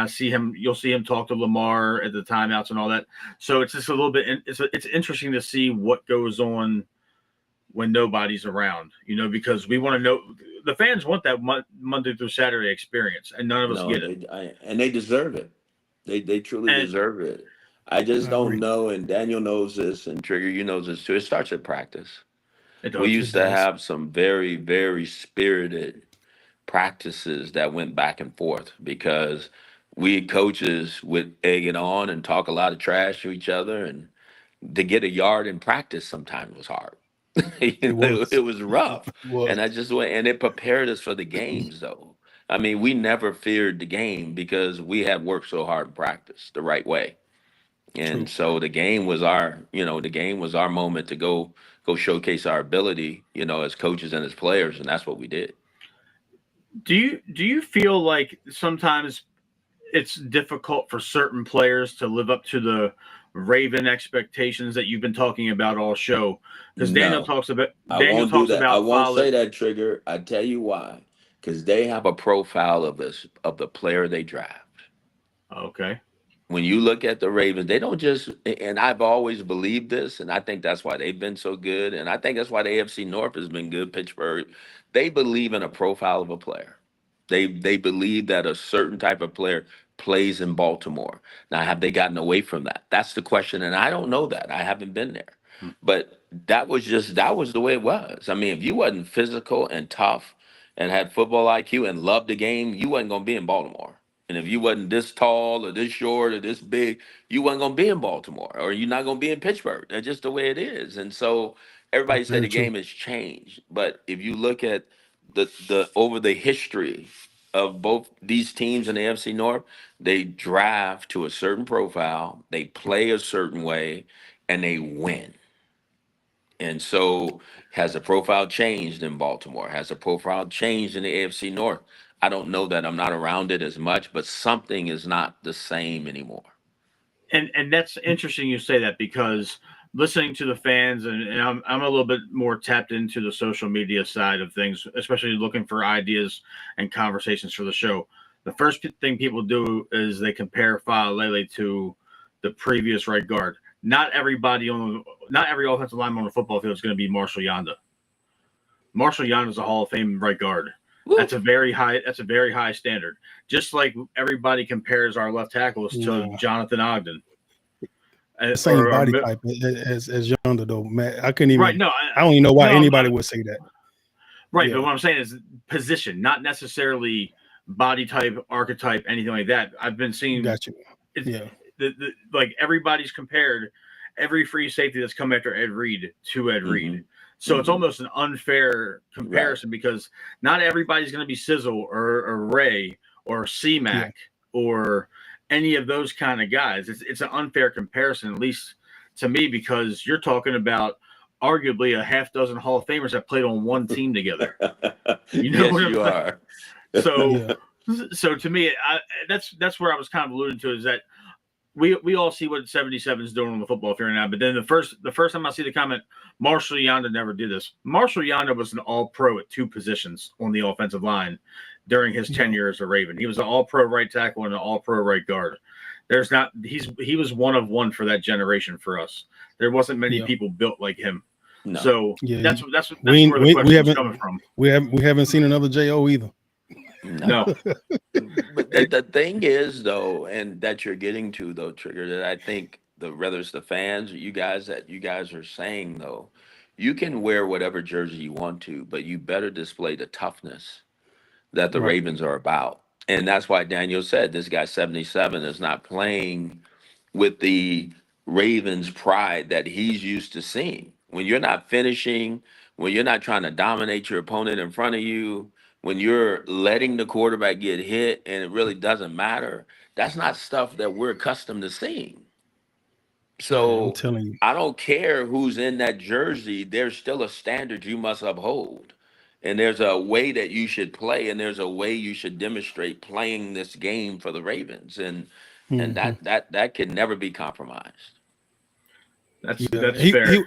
you'll see him talk to Lamar at the timeouts and all that. So it's just a little bit, it's interesting to see what goes on when nobody's around, because we want to know, the fans want that Monday through Saturday experience, and none of us get it. And they deserve it. They truly deserve it. I just don't know, and Daniel knows this, and Trigger, you knows this too. It starts at practice. We used to have some very, very spirited practices that went back and forth because we coaches would egg it on and talk a lot of trash to each other, and to get a yard in practice sometimes was hard. It was rough. And and it prepared us for the games though. I mean, we never feared the game because we had worked so hard in practice the right way. And True. so the game was our moment to go showcase our ability, as coaches and as players, and that's what we did. Do you feel like sometimes it's difficult for certain players to live up to the Raven expectations that you've been talking about all show? Because No, I Daniel won't do talks that. I about won't follow. say that, Trigger. I tell you why. Because they have a profile of the player they draft. Okay. When you look at the Ravens, they don't just, and I've always believed this, and I think that's why they've been so good, and I think that's why the AFC North has been good. Pittsburgh, they believe in a profile of a player. They believe that a certain type of player plays in Baltimore. Now, have they gotten away from that? That's the question, and I don't know that. I haven't been there, but that was the way it was. I mean, if you wasn't physical and tough and had football IQ and loved the game, you wasn't gonna be in Baltimore. And if you wasn't this tall or this short or this big, you wasn't gonna be in Baltimore or you're not gonna be in Pittsburgh. That's just the way it is. And so everybody say Very the true. game has changed. But if you look at the over the history of both these teams in the AFC North, they draft to a certain profile, they play a certain way, and they win. And so, has the profile changed in Baltimore? Has the profile changed in the AFC North? I don't know that. I'm not around it as much, but something is not the same anymore. And that's interesting you say that because listening to the fans and I'm a little bit more tapped into the social media side of things, especially looking for ideas and conversations for the show. The first thing people do is they compare Lele to the previous right guard. Not every offensive lineman on the football field is going to be Marshall Yanda. Marshall Yanda is a Hall of Fame right guard. Woo. That's a very high standard. Just like everybody compares our left tackles to No. Jonathan Ogden. The same body type as Yonder though, Matt. I couldn't even. Right. No, I don't even know why no, anybody would say that. right. Yeah. But what I'm saying is position, not necessarily body type, archetype, anything like that. I've been seeing. Got you. It's, Yeah. like everybody's compared every free safety that's come after Ed Reed to Ed Reed. So it's almost an unfair comparison because not everybody's going to be Sizzle or Ray or C-Mac or any of those kind of guys. It's an unfair comparison, at least to me, because you're talking about arguably a half dozen Hall of Famers that played on one team together. You know Yes, what I'm you saying? are. So to me, that's where I was kind of alluding to is that we all see what 77 is doing on the football field now, but then the first time I see the comment, Marshall Yanda never did this. Marshall Yanda was an all-pro at two positions on the offensive line during his tenure as a Raven. He was an all-pro right tackle and an all-pro right guard. He was one of one for that generation for us. There wasn't many people built like him. No. So that's where the question is coming from. We haven't seen another JO either. No. But the thing is, though, and that you're getting to, though, Trigger, that I think whether it's the fans or you guys are saying, though, you can wear whatever jersey you want to, but you better display the toughness that the Ravens are about. And that's why Daniel said this guy 77 is not playing with the Ravens pride that he's used to seeing. When you're not finishing, when you're not trying to dominate your opponent in front of you, when you're letting the quarterback get hit and it really doesn't matter, that's not stuff that we're accustomed to seeing. So I'm telling you. I don't care who's in that jersey, there's still a standard you must uphold. And there's a way that you should play, and there's a way you should demonstrate playing this game for the Ravens. And that can never be compromised. That's He fair.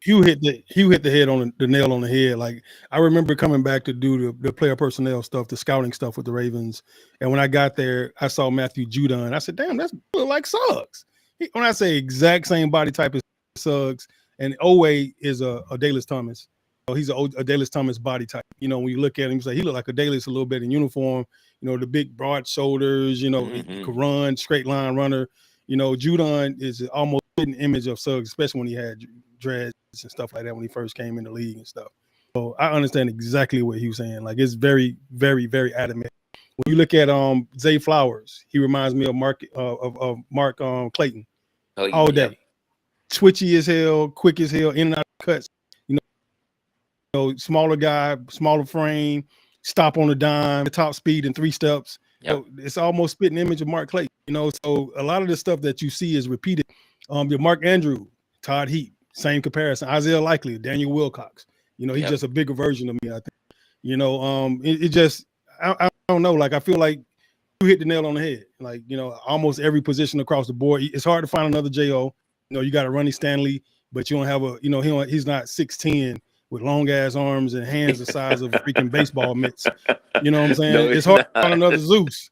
Hugh hit the head on the nail on the head. Like I remember coming back to do the player personnel stuff, the scouting stuff with the Ravens. And when I got there, I saw Matthew Judon. I said, "Damn, that's look like Suggs." When I say exact same body type as Suggs, and Owe is a Dallas Thomas. So he's a Dallas Thomas body type. You know, when you look at him, you say he look like a Dallas a little bit in uniform. You know, the big broad shoulders. You know, he could run, straight line runner. You know, Judon is almost an image of Suggs, especially when he had dreads and stuff like that when he first came in the league and stuff. So I understand exactly what he was saying. Like it's very, very, very adamant. When you look at Zay Flowers, he reminds me of Mark Clayton all day. Twitchy as hell, quick as hell, in and out of cuts. You know, smaller guy, smaller frame, stop on a dime, top speed in 3 steps. Yep. So it's almost spitting image of Mark Clayton. So a lot of the stuff that you see is repeated. Your Mark Andrew, Todd Heap, same comparison. Isaiah Likely, Daniel Wilcox. He's just a bigger version of me, I think. It just I don't know. Like I feel like you hit the nail on the head. Like, almost every position across the board. It's hard to find another JO. You got a Ronnie Stanley, but you don't have a, he's not 6'10" with long ass arms and hands the size of freaking baseball mitts. You know what I'm saying? No, it's hard to find another Zeus.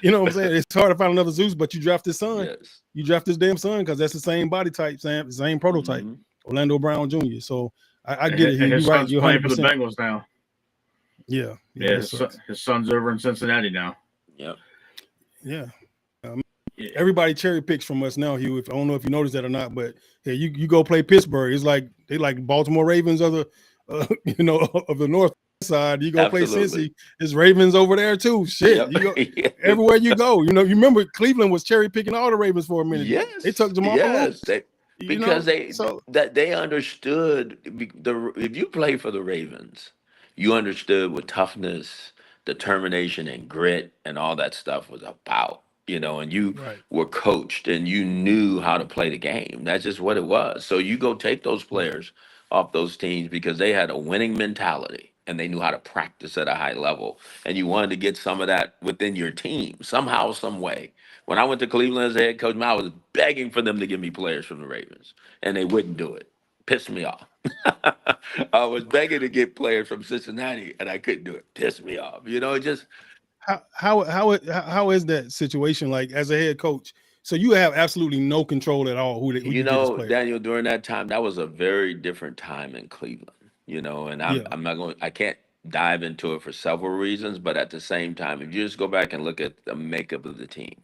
You know what I'm saying? It's hard to find another Zeus, but you draft his son. Yes. You draft his damn son because that's the same body type, same prototype. Orlando Brown Jr. So I get it. You're right. You're playing for the Bengals now. Yeah. His son's over in Cincinnati now. Yep. Yeah. Everybody cherry picks from us now, Hugh. I don't know if you noticed that or not, but yeah, you go play Pittsburgh. It's like they like Baltimore Ravens of the of the North side. You go play Cincy. It's Ravens over there too. Shit, you go everywhere you go. You remember Cleveland was cherry picking all the Ravens for a minute. Yes, they took Jamal. Yes, because they understood if you play for the Ravens, you understood what toughness, determination, and grit and all that stuff was about. And you were coached and you knew how to play the game. That's just what it was. So you go take those players off those teams because they had a winning mentality and they knew how to practice at a high level. And you wanted to get some of that within your team somehow, some way. When I went to Cleveland as a head coach, I was begging for them to give me players from the Ravens, and they wouldn't do it. Pissed me off. I was begging to get players from Cincinnati, and I couldn't do it. Pissed me off. It just. How is that situation like as a head coach? So you have absolutely no control at all. Who Daniel, during that time, that was a very different time in Cleveland. And I'm not going. I can't dive into it for several reasons, but at the same time, if you just go back and look at the makeup of the team,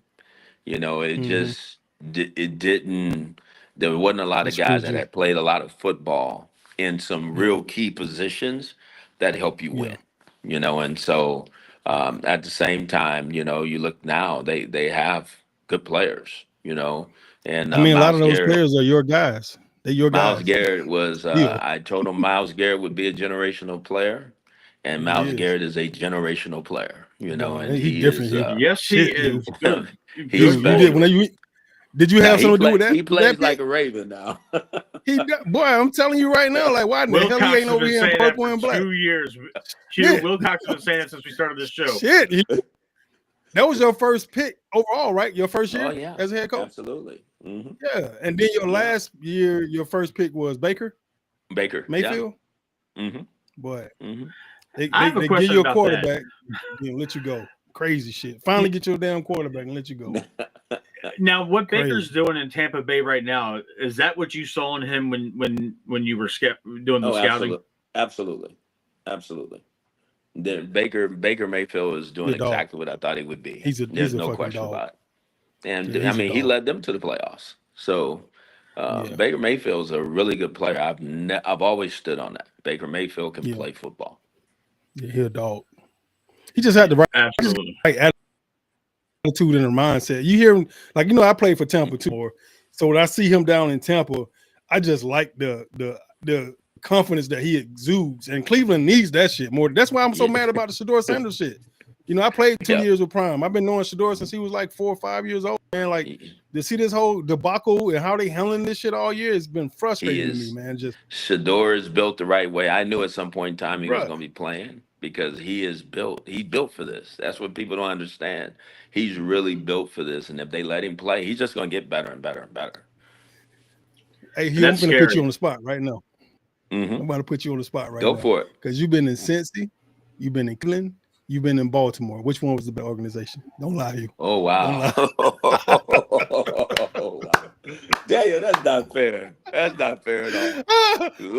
it just it didn't. There wasn't a lot of guys that had played a lot of football in some real key positions that help you win. And so. At the same time, you look now, they have good players, and I mean, a lot of those players are your guys. They're your guys. Myles Garrett was, I told him Myles Garrett would be a generational player, and Myles Garrett is a generational player, and he's different. Yes, he is. He's Did you have something to do with that? He plays like a Raven now. Boy, I'm telling you right now, like why the hell he ain't over here in purple and black? 2 years. Wilcox has been saying that since we started this show. Shit, that was your first pick overall, right? Your first year as a head coach. Absolutely. Mm-hmm. Yeah, and then your last year, your first pick was Baker Mayfield. Yeah. Mm-hmm. Boy, I have a question give you a about quarterback and let you go. Crazy shit. Finally get your damn quarterback and let you go. Now, what Baker's doing in Tampa Bay right now, is that what you saw in him when you were doing the scouting? Absolutely. Baker Mayfield is doing exactly what I thought he would be. There's no question about it. And he led them to the playoffs. So Baker Mayfield's a really good player. I've always stood on that. Baker Mayfield can play football. Yeah, he's a dog. He just had the right attitude and a mindset. You hear him, like, I played for Tampa too. So when I see him down in Tampa, I just like the confidence that he exudes. And Cleveland needs that shit more. That's why I'm so mad about the Shedeur Sanders shit. I played 2 years with Prime. I've been knowing Shedeur since he was like 4 or 5 years old. Man, like to see this whole debacle and how they handling this shit all year, it's been frustrating to me, man. Shedeur is built the right way. I knew at some point in time he was going to be playing. Because he's built for this. That's what people don't understand. He's really built for this. And if they let him play, he's just going to get better and better and better. Hey, I'm going to put you on the spot right now. Mm-hmm. I'm about to put you on the spot right now. Go for it. Because you've been in Cincy, you've been in Cleveland, you've been in Baltimore. Which one was the better organization? Don't lie to you. Oh, wow. Daniel, that's not fair. That's not fair at all.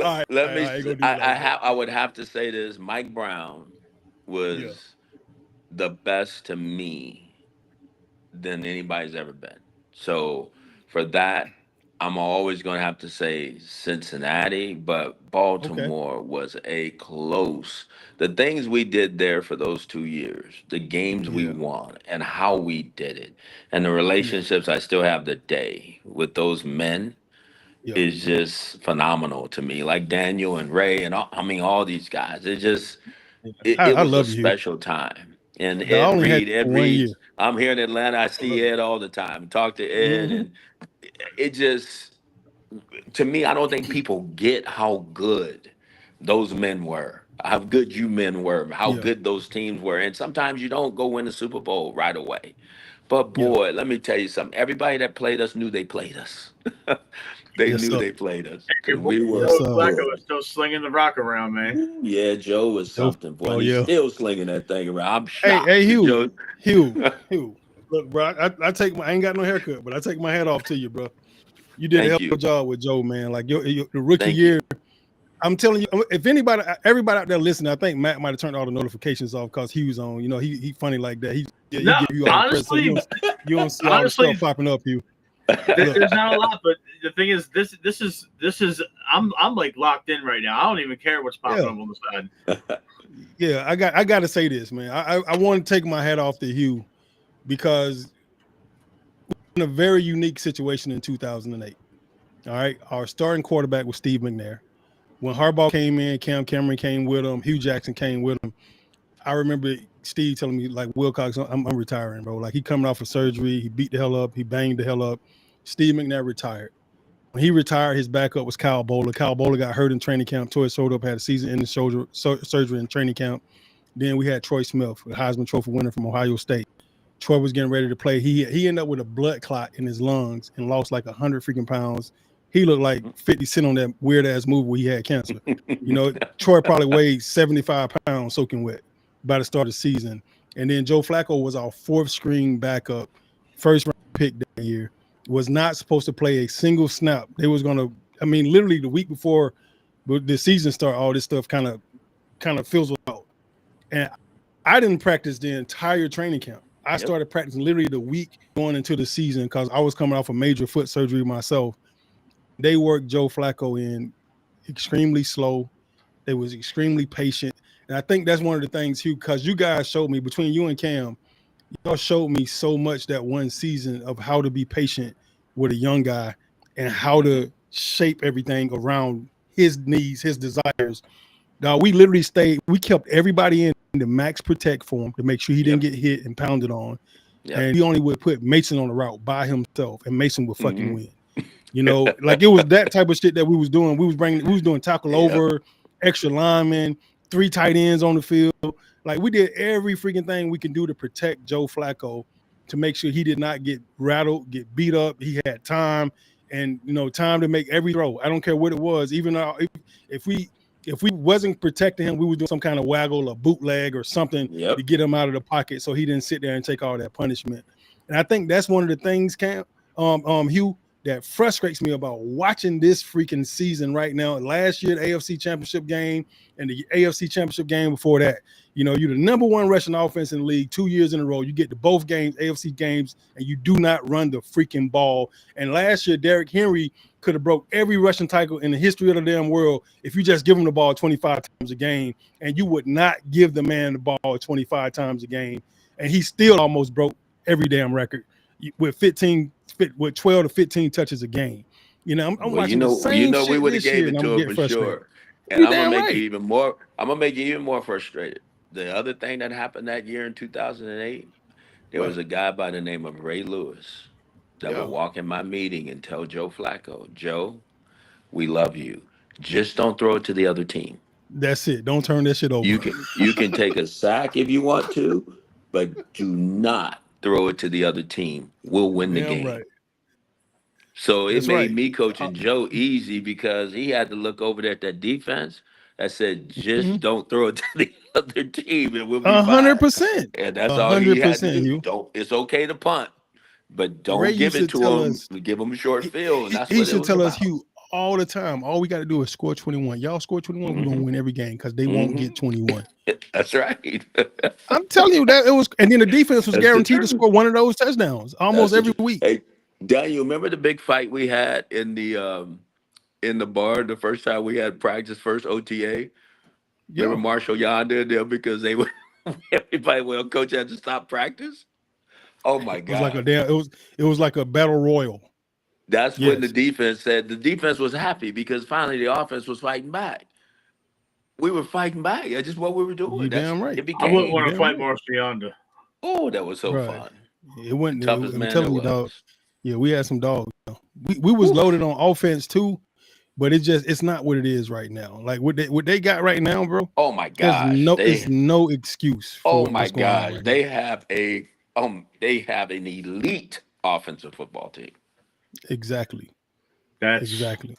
I would have to say this. Mike Brown was the best to me than anybody's ever been. So for that, I'm always going to have to say Cincinnati, but Baltimore was a close. The things we did there for those 2 years, the games we won and how we did it, and the relationships I still have today with those men is just phenomenal to me. Like Daniel and Ray and all these guys. It was a special time. And I Ed only had Reed, Ed 1 year. Reed. I'm here in Atlanta. I see Ed all the time. Talk to Ed, Mm-hmm. and it just, to me, I don't think people get how good those men were, how good you men were, how Yeah, good those teams were. And sometimes you don't go win the Super Bowl right away. But yeah. boy, let me tell you something. Everybody that played us knew they played us. They Yes, knew sir. they played us Hey, because boy, we Yes, were Joe sir. Flacco good. is still slinging the rock around, man. Ooh, yeah, Joe was Joe something, boy. And Flacco, he's yeah. still slinging that thing around. I'm Hey, shocked. Hugh, Joe. Hugh, Hugh. Look, bro, I take I ain't got no haircut, but I take my hat off to you, bro. You did a hell Thank of a you. job with Joe, man. Like the rookie Thank year, you. I'm telling you, if anybody, everybody out there listening, I think Matt might have turned all the notifications off because he was on. You know, he funny like that. He No, give you all the credit, so honestly, you don't see all the honestly, stuff popping up. You look, there's not a lot, but the thing is, this is I'm like locked in right now. I don't even care what's popping yeah, up on the side. yeah. I got to say this, man. I want to take my hat off to Hugh because in a very unique situation in 2008. All right, our starting quarterback was Steve McNair. When Harbaugh came in, Cam Cameron came with him, Hugh Jackson came with him. I remember Steve telling me, like, Wilcox, I'm retiring, bro. Like, he coming off of surgery. He beat the hell up. He banged the hell up. Steve McNair retired. When he retired, his backup was Kyle Bowler. Kyle Bowler got hurt in training camp, tore his shoulder up, had a season-ending surgery in training camp. Then we had Troy Smith, a Heisman Trophy winner from Ohio State. Troy was getting ready to play. He ended up with a blood clot in his lungs and lost like 100 freaking pounds. He looked like 50 Cent on that weird ass movie where he had cancer. You know, Troy probably weighed 75 pounds soaking wet by the start of the season. And then Joe Flacco was our fourth string backup, first round pick that year. Was not supposed to play a single snap. They was gonna, I mean, literally the week before the season started, all this stuff kind of fizzled out. And I didn't practice the entire training camp. I Yep. started practicing literally the week going into the season because I was coming off a major foot surgery myself. They worked Joe Flacco in extremely slow. They was extremely patient. And I think that's one of the things, Hugh, because you guys showed me, between you and Cam, y'all showed me so much that one season of how to be patient with a young guy and how to shape everything around his needs, his desires. Now, we literally we kept everybody in the max protect for him to make sure he didn't Yep. get hit and pounded on. Yep. And he only would put Mason on the route by himself, and Mason would fucking Hmm. win. You know, like it was that type of shit that we was doing. We was doing tackle Yep. over, extra linemen, 3 tight ends on the field. Like we did every freaking thing we can do to protect Joe Flacco to make sure he did not get rattled, get beat up. He had time and time to make every throw. I don't care what it was. Even if we if we wasn't protecting him, we would do some kind of waggle or bootleg or something to Yep. get him out of the pocket so he didn't sit there and take all that punishment. And I think that's one of the things, Cam, Hugh, that frustrates me about watching this freaking season right now. Last year, the AFC Championship game and the AFC Championship game before that. You're the number one rushing offense in the league 2 years in a row. You get to both games, AFC games, and you do not run the freaking ball. And last year, Derrick Henry could have broke every rushing tackle in the history of the damn world if you just give him the ball 25 times a game, and you would not give the man the ball 25 times a game. And he still almost broke every damn record with 12 to 15 touches a game. I'm Well, watching the same we shit would have this gave year it and I'm to him getting for frustrated. sure. And You I'm gonna damn make you right. even more. I'm gonna make you even more frustrated. The other thing that happened that year in 2008, there was What? a guy by the name of Ray Lewis that would Yeah. walk in my meeting and tell Joe Flacco, Joe, we love you. Just don't throw it to the other team. That's it. Don't turn that shit You over. can take a sack if you want to, but do not throw it to the other team. We'll win the Damn game. right. So it That's made right. me Uh, coaching Joe easy because he had to look over there at that defense that said, just mhm. don't throw it to the other team and we'll be fine. 100%. And that's all he had to 100%, do. you. Don't It's okay to punt, but Ray don't give used it to to tell him. us, Give him a short he, field, and that's he what it should was tell us, about. Hugh, all the time. All we got to do is score 21. Y'all score 21, we're going Hmm. to win every game because they won't Hmm. get 21. That's right. I'm telling you that it was, and then the defense was That's the guaranteed to truth. score one of those touchdowns That's almost the every truth. week. Hey, Daniel, remember the big fight we had in the bar the first time we had practice, first OTA? Remember Yeah. Marshall Yonder and them because they were everybody, well, coach had to stop practice. Oh my It was like a God. damn, it was like a battle royal. That's when the Yes. defense said the defense was happy because finally the offense was fighting back. we were fighting back. That's just what we were doing. You damn right. It I wouldn't want became. to fight Marciano. Oh, that was so Right. fun. It wasn't. Toughest I'm man there telling you, dog. was. Yeah, we had some dogs. We was Whew. loaded on offense too, but it's not what it is right now. Like what they got right now, bro. Oh my There's gosh, no excuse for oh my what's going on gosh, right now. they have an elite offensive football team. Exactly. That's Exactly.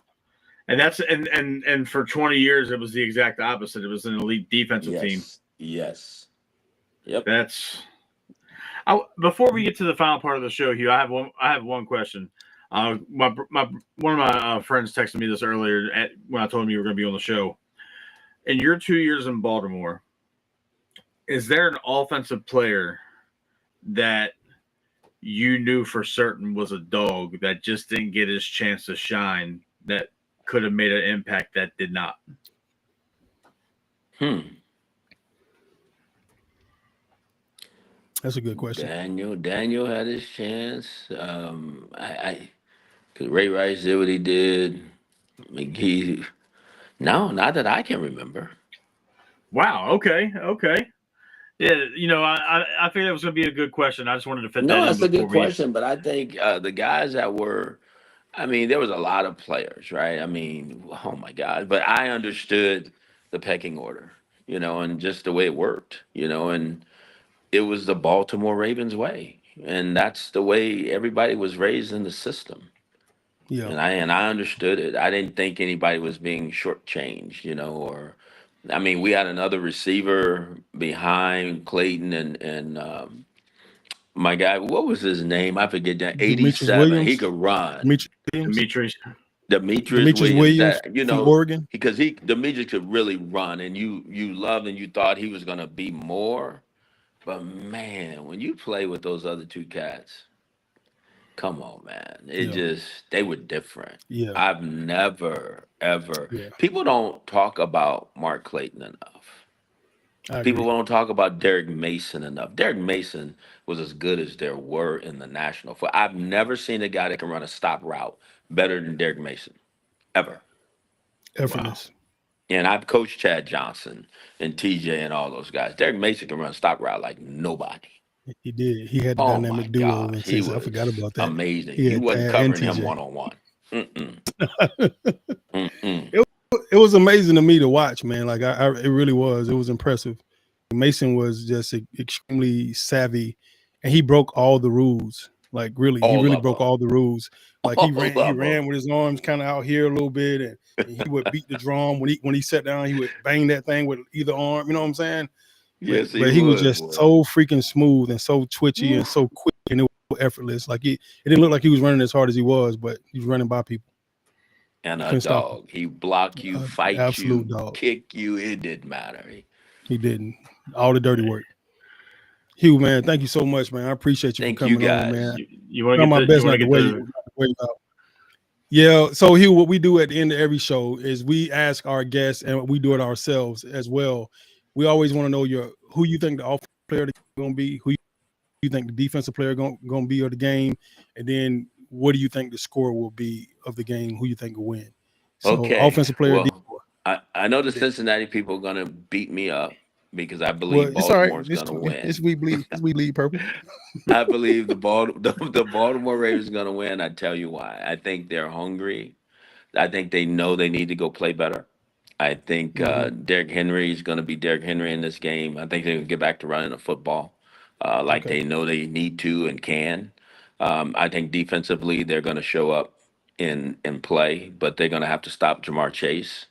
and that's and for 20 years it was the exact opposite. It was an elite defensive team. Yes. Yep. That's before we get to the final part of the show, Hugh. I have one question. One of my friends texted me this earlier when I told him you were going to be on the show. In your 2 years in Baltimore, is there an offensive player that you knew for certain was a dog that just didn't get his chance to shine, that could have made an impact that did not? That's a good question. Daniel had his chance. Cause Ray Rice did what he did. McGee, no, not that I can remember. Wow. Okay. Yeah. I figured that was going to be a good question. I just wanted to fit No, that in that's a before good we. question, but I think the guys that were, I mean, there was a lot of players, right? I mean, oh my God, but I understood the pecking order, and just the way it worked, and it was the Baltimore Ravens way, and that's the way everybody was raised in the system. Yeah. And I understood it. I didn't think anybody was being shortchanged, or I mean, we had another receiver behind Clayton and my guy. What was his name? I forget that. Demetrius 87. He Williams. could run. Demetrius Williams. Demetrius. Demetrius Demetrius Williams. Williams That from Oregon. because Demetrius could really run, and you loved and you thought he was gonna be more. But man, when you play with those other two cats. Come on, man. Yeah. They were different. Yeah. I've never, ever, Yeah. people don't talk about Mark Clayton enough. I People agree. don't talk about Derek Mason enough. Derek Mason was as good as there were in the national. I've never seen a guy that can run a stop route better than Derek Mason, ever. Wow. Effortless. And I've coached Chad Johnson and TJ and all those guys. Derek Mason can run a stop route like nobody. He did. He had the Oh my dynamic duo gosh, and he since I forgot was about that. amazing. He You had wasn't Tad and covering him TJ. one on one. It was amazing to me to watch, man. Like it really was. It was impressive. Mason was just extremely savvy, and he broke all the rules. Like he All really of broke them. all the rules. Like he All of them. ran with his arms kind of out here a little bit, and he would beat the drum when he sat down. He would bang that thing with either arm. You know what I'm saying? Yes, he But he was would, just boy. so freaking smooth and so twitchy and so quick, and it was effortless. Like it didn't look like he was running as hard as he was, but he was running by people. And a Couldn't stop him. dog. He block you, fight Absolute you, dog. kick you. It didn't matter. He didn't. All the dirty work. Hugh, man, thank you so much, man. I appreciate you Thank for you coming on, guys. man. You want Try to my get best you not to want to wait out. Yeah. So Hugh, what we do at the end of every show is we ask our guests, and we do it ourselves as well. We always want to know who you think the offensive player is going to be, who you think the defensive player going to be of the game, and then what do you think the score will be of the game? Who you think will win? So Okay. offensive player. Well, I know the Cincinnati people are going to beat me up because I Well, believe it's all right. Baltimore is going to win. We bleed purple. I believe the Baltimore Ravens are going to win. I tell you why. I think they're hungry. I think they know they need to go play better. I think Derrick Henry is going to be Derrick Henry in this game. I think they're going to get back to running the football like Okay. they know they need to and can. I think defensively they're going to show up in play, but they're going to have to stop Jamar Chase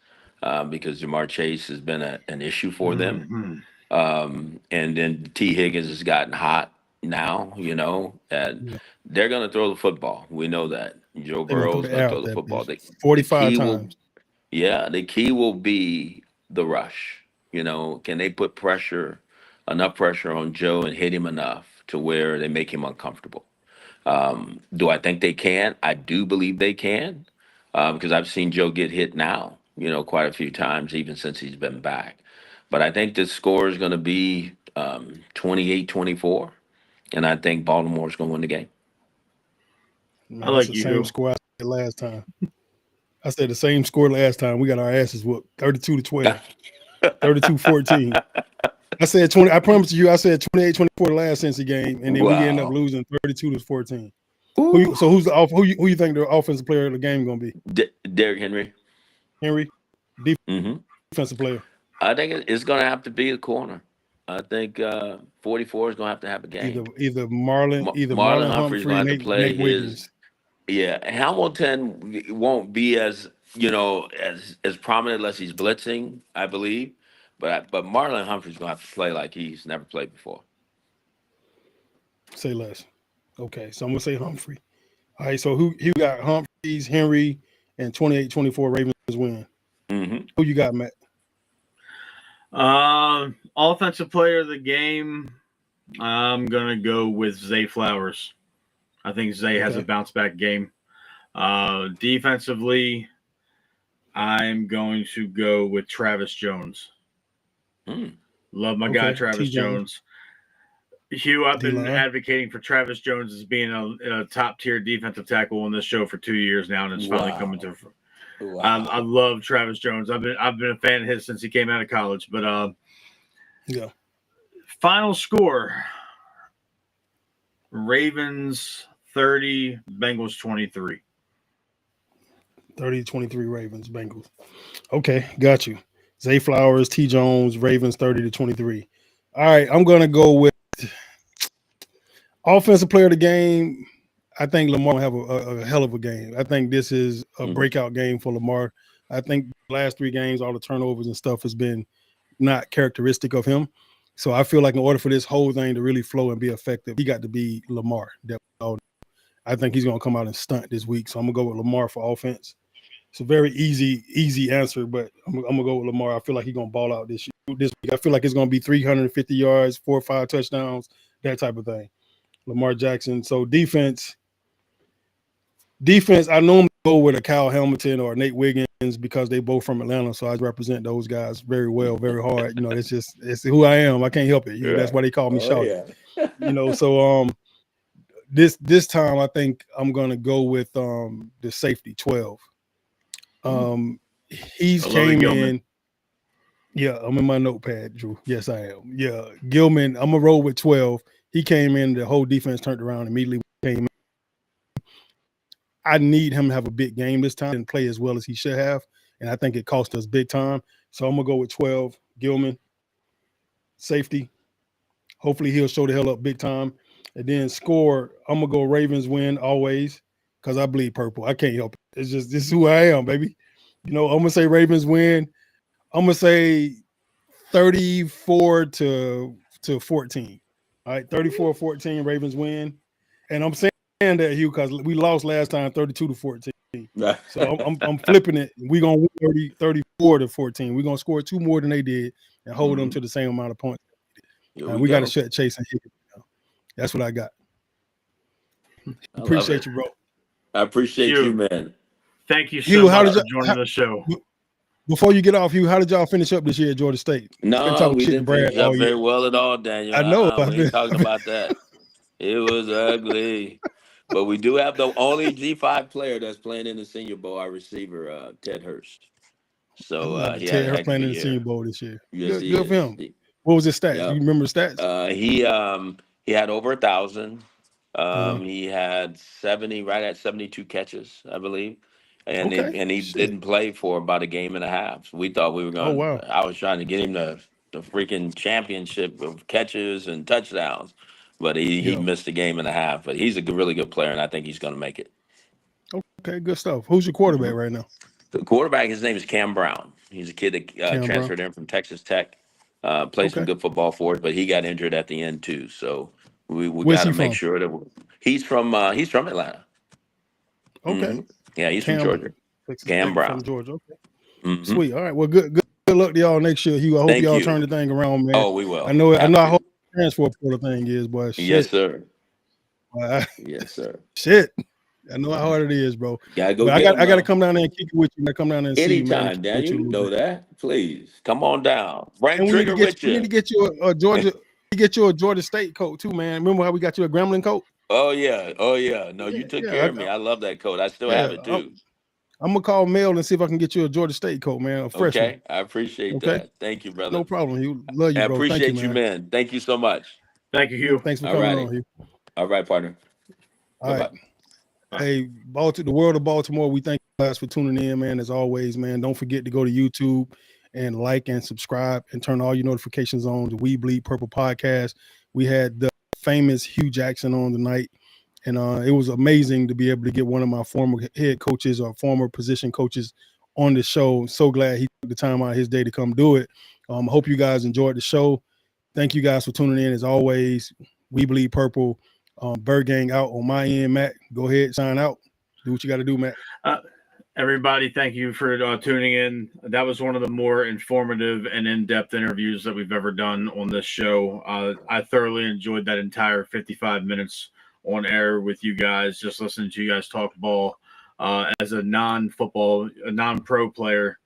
because Jamar Chase has been an issue for them. Mm-hmm. And then T. Higgins has gotten hot now, and Yeah. they're going to throw the football. We know that. Joe They're gonna Burrow throw is the going air to out throw the that football. bitch The 45 key times. the key will be the rush. Can they put enough pressure on Joe and hit him enough to where they make him uncomfortable? Do I think they can? I do believe they can because I've seen Joe get hit now, quite a few times, even since he's been back. But I think the score is going to be 28-24, and I think Baltimore's going to win the game. I Man, that's like the you, same Hugh. score I said last time. I said the same score last time. We got our asses whooped 32-12. 32-14. I said 20. I promise you, I said 28-24 the last Cincy game, and then we end up losing 32-14. Who's who you think the offensive player of the game going to be? Derrick Henry. Henry, defensive player. I think it's going to have to be a corner. I think 44 is going to have a game. Either Marlon Humphrey's Humphrey, going to have to play Nate Wiggins. Yeah, Hamilton won't be as as prominent unless he's blitzing, I believe. But Marlon Humphrey's going to have to play like he's never played before. Say less. Okay, so I'm going to say Humphrey. All right, so who got Humphreys, Henry, and 28-24 Ravens win? Who you got, Matt? Offensive player of the game, I'm going to go with Zay Flowers. I think Zay has a bounce back game. Defensively, I'm going to go with Travis Jones. Love my guy, Travis Jones. Hugh, I've been advocating for Travis Jones as being a top-tier defensive tackle on this show for 2 years now, and it's finally coming to. I love Travis Jones. I've been a fan of his since he came out of college. But final score: Ravens 30, Bengals 23. 30-23 Ravens, Bengals. Okay, got you. Zay Flowers, T. Jones, Ravens 30-23. All right, I'm gonna go with offensive player of the game. I think Lamar will have a hell of a game. I think this is a breakout game for Lamar. I think the last 3 games, all the turnovers and stuff has been not characteristic of him. So I feel like in order for this whole thing to really flow and be effective, he got to be Lamar. I think he's going to come out and stunt this week. So I'm going to go with Lamar for offense. It's a very easy answer, but I'm going to go with Lamar. I feel like he's going to ball out this week. I feel like it's going to be 350 yards, 4 or 5 touchdowns, that type of thing. Lamar Jackson. So defense, I normally go with a Kyle Hamilton or Nate Wiggins because they both from Atlanta. So I represent those guys very well, very hard. It's who I am. I can't help it. That's why they call me Shawty. So this time I think I'm gonna go with the safety 12. He's came in. Yeah, I'm in my notepad, Drew. Yes, I am. Yeah, Gilman, I'm gonna roll with 12. He came in, the whole defense turned around immediately. Came in. I need him to have a big game this time and play as well as he should have. And I think it cost us big time. So I'm going to go with 12, Gilman, safety. Hopefully he'll show the hell up big time. And then score, I'm going to go Ravens win always because I bleed purple. I can't help it. It's just, this is who I am, baby. I'm going to say Ravens win. I'm going to say 34-14. All right, 34-14, Ravens win. And I'm saying that, Hugh, because we lost last time 32-14. So I'm flipping it. We're gonna win 34-14. We're gonna score 2 more than they did and hold them to the same amount of points. We got to shut Chase and Higgins. That's what I got. Appreciate you, bro. I appreciate you, man. Thank you so much for joining the show. Before you get off, Hugh, how did y'all finish up this year at Georgia State? No, we didn't finish up very well at all, Daniel. I know. We ain't talking about that. It was ugly. But we do have the only G5 player that's playing in the Senior Bowl, our receiver, Ted Hurst. So Ted Hurst playing in the Senior Bowl this year. Yes, good for him. What was his stats? Yep. Do you remember the stats? He had over 1,000. He had 70, right at 72 catches, I believe. And he didn't play for about a game and a half. So we thought we were going to I was trying to get him the freaking championship of catches and touchdowns. But he missed a game and a half. But he's a really good player, and I think he's going to make it. Okay, good stuff. Who's your quarterback right now? The quarterback, his name is Cam Brown. He's a kid that transferred in from Texas Tech. Played some good football for us, but he got injured at the end too. So we got to make sure that he's from Atlanta. Okay. Yeah, he's from Georgia. Cam Brown. From Georgia. Okay. Sweet. All right. Well, good luck to y'all next year, Hugh. I hope y'all turn the thing around, man. Oh, we will. I know how transfer portal thing is, boy. Shit. Yes, sir. Yes, sir. Shit. I know how hard it is, bro. Gotta go. I got to come down there and kick it with you. I come down there and anytime, see you, man. Daniel. You know that. Please come on down. Bring Trigger with you. We need to get you a Georgia. Get you a Georgia State coat too, man. Remember how we got you a Gremlin coat? Oh yeah. No, you took care of me. I love that coat. I still have it too. I'm gonna call Mel and see if I can get you a Georgia State coat, man, a freshman. Okay, I appreciate Okay, that. Thank you, brother. no problem. You love I you, bro. Thank you, appreciate you, man. man. Thank you so much. Thank you, Hugh. Thanks for All coming righty. on, Hugh. All right, partner. All right. Bye-bye. Hey, the world of Baltimore, we thank you guys for tuning in, man. As always, man, don't forget to go to YouTube and like and subscribe and turn all your notifications on the We Bleed Purple podcast. We had the famous Hugh Jackson on tonight, and it was amazing to be able to get one of my former head coaches or former position coaches on the show. So glad he took the time out of his day to come do it. Hope you guys enjoyed the show. Thank you guys for tuning in. As always, We Bleed Purple. Bird Gang out on my end. Matt, go ahead, sign out. Do what you got to do, Matt. Everybody, thank you for tuning in. That was one of the more informative and in-depth interviews that we've ever done on this show. I thoroughly enjoyed that entire 55 minutes on air with you guys, just listening to you guys talk ball. As a non-football, a non-pro player,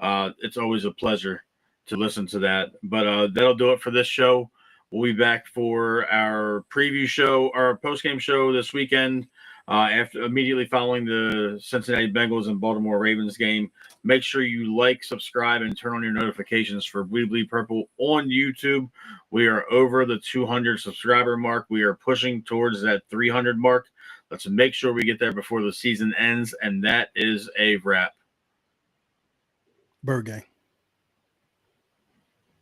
it's always a pleasure to listen to that. But that'll do it for this show. We'll be back for our preview show, our post-game show this weekend. After immediately following the Cincinnati Bengals and Baltimore Ravens game. Make sure you like, subscribe, and turn on your notifications for We Bleed Purple on YouTube. We are over the 200 subscriber mark. We are pushing towards that 300 mark. Let's make sure we get there before the season ends, and that is a wrap. Bird Gang.